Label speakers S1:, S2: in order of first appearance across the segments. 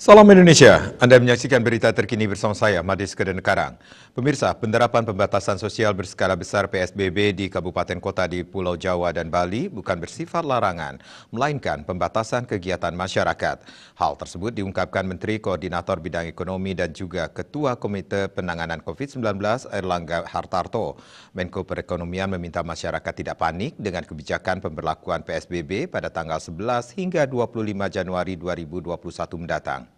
S1: Salam Indonesia, Anda menyaksikan berita terkini bersama saya, Madis Kedenkarang. Pemirsa, penerapan pembatasan sosial berskala besar PSBB di kabupaten kota di Pulau Jawa dan Bali bukan bersifat larangan, melainkan pembatasan kegiatan masyarakat. Hal tersebut diungkapkan Menteri Koordinator Bidang Ekonomi dan juga Ketua Komite Penanganan COVID-19 Airlangga Hartarto. Menko Perekonomian meminta masyarakat tidak panik dengan kebijakan pemberlakuan PSBB pada tanggal 11 hingga 25 Januari 2021 mendatang.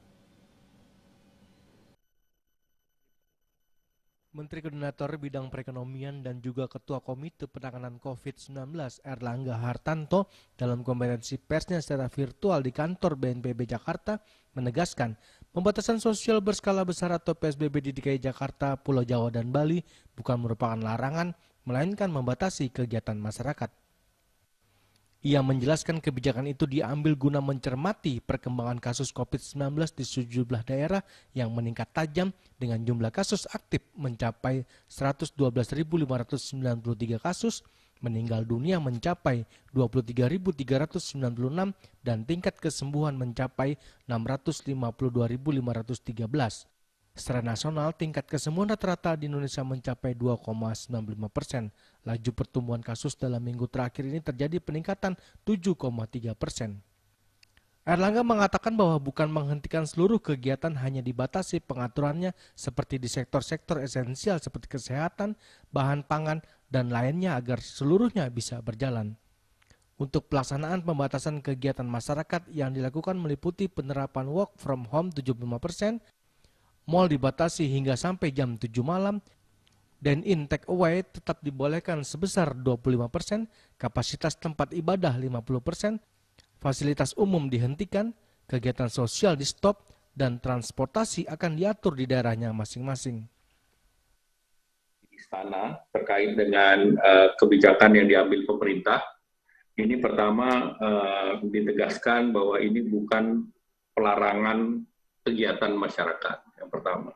S2: Menteri Koordinator Bidang Perekonomian dan juga Ketua Komite Penanganan COVID-19 Airlangga Hartarto dalam konferensi persnya secara virtual di kantor BNPB Jakarta menegaskan pembatasan sosial berskala besar atau PSBB di DKI Jakarta, Pulau Jawa dan Bali bukan merupakan larangan, melainkan membatasi kegiatan masyarakat. Ia menjelaskan kebijakan itu diambil guna mencermati perkembangan kasus COVID-19 di sejumlah daerah yang meningkat tajam dengan jumlah kasus aktif mencapai 112.593 kasus, meninggal dunia mencapai 23.396 dan tingkat kesembuhan mencapai 652.513. Secara nasional, tingkat kesembuhan rata-rata di Indonesia mencapai 2,95%. Laju pertumbuhan kasus dalam minggu terakhir ini terjadi peningkatan 7,3%. Erlangga mengatakan bahwa bukan menghentikan seluruh kegiatan, hanya dibatasi pengaturannya seperti di sektor-sektor esensial seperti kesehatan, bahan pangan, dan lainnya agar seluruhnya bisa berjalan. Untuk pelaksanaan pembatasan kegiatan masyarakat yang dilakukan meliputi penerapan work from home 75%, mal dibatasi hingga sampai jam 7 malam, dine-in take away tetap dibolehkan sebesar 25%, kapasitas tempat ibadah 50%, fasilitas umum dihentikan, kegiatan sosial di stop, dan transportasi akan diatur di daerahnya masing-masing.
S3: Istana terkait dengan kebijakan yang diambil pemerintah, ini pertama ditegaskan bahwa ini bukan pelarangan kegiatan masyarakat, yang pertama.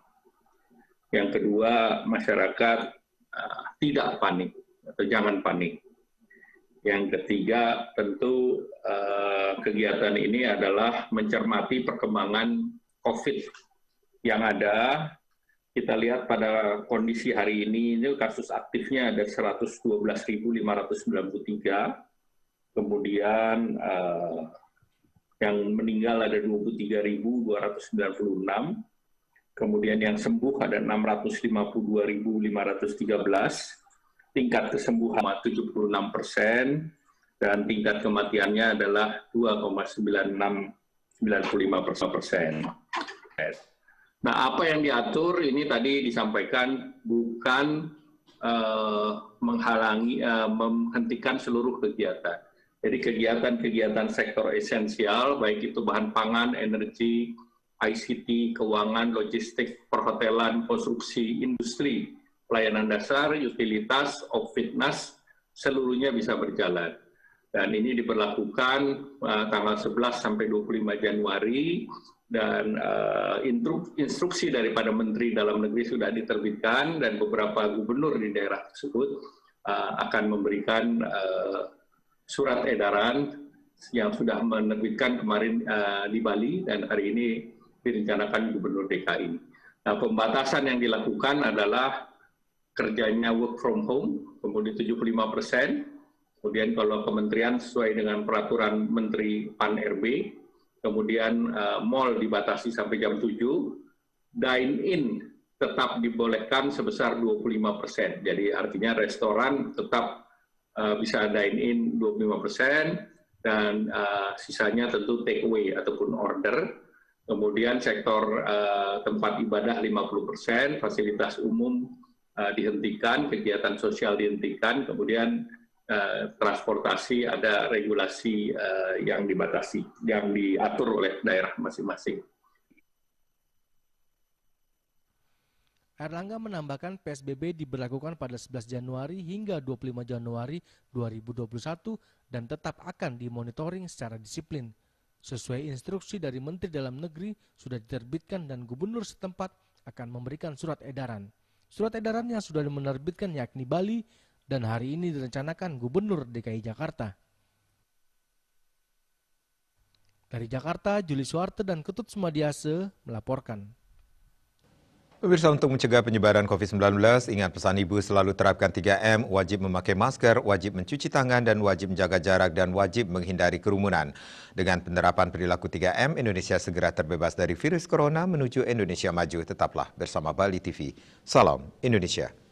S3: Yang kedua, masyarakat tidak panik atau jangan panik. Yang ketiga, tentu kegiatan ini adalah mencermati perkembangan COVID yang ada. Kita lihat pada kondisi hari ini kasus aktifnya ada 112.593, kemudian yang meninggal ada 23.296, kemudian yang sembuh ada 652.513, tingkat kesembuhan 76%, dan tingkat kematiannya adalah 2,95%. Nah, apa yang diatur ini tadi disampaikan bukan menghentikan seluruh kegiatan. Jadi kegiatan-kegiatan sektor esensial, baik itu bahan pangan, energi, ICT, keuangan, logistik, perhotelan, konstruksi, industri, pelayanan dasar, utilitas, fitness, seluruhnya bisa berjalan. Dan ini diberlakukan tanggal 11 sampai 25 Januari, dan instruksi daripada Menteri Dalam Negeri sudah diterbitkan, dan beberapa gubernur di daerah tersebut akan memberikan surat edaran yang sudah menerbitkan kemarin di Bali, dan hari ini direncanakan Gubernur DKI. Nah, pembatasan yang dilakukan adalah kerjanya work from home, kemudian 75%, kemudian kalau kementerian sesuai dengan peraturan Menteri PAN-RB, kemudian mal dibatasi sampai jam 7, dine-in tetap dibolehkan sebesar 25%, jadi artinya restoran tetap bisa dine-in 25%, dan sisanya tentu take away ataupun order. Kemudian sektor tempat ibadah 50%, fasilitas umum dihentikan, kegiatan sosial dihentikan, kemudian transportasi ada regulasi yang dibatasi, yang diatur oleh daerah masing-masing.
S2: Erlangga menambahkan PSBB diberlakukan pada 11 Januari hingga 25 Januari 2021 dan tetap akan dimonitoring secara disiplin. Sesuai instruksi dari Menteri Dalam Negeri sudah diterbitkan dan gubernur setempat akan memberikan surat edaran. Surat edaran yang sudah menerbitkan yakni Bali, dan hari ini direncanakan Gubernur DKI Jakarta. Dari Jakarta, Juli Suwarte dan Ketut Sumadiase melaporkan.
S1: Pemirsa, untuk mencegah penyebaran COVID-19, ingat pesan ibu selalu terapkan 3M, wajib memakai masker, wajib mencuci tangan, dan wajib menjaga jarak, dan wajib menghindari kerumunan. Dengan penerapan perilaku 3M, Indonesia segera terbebas dari virus corona menuju Indonesia maju. Tetaplah bersama Bali TV. Salam Indonesia.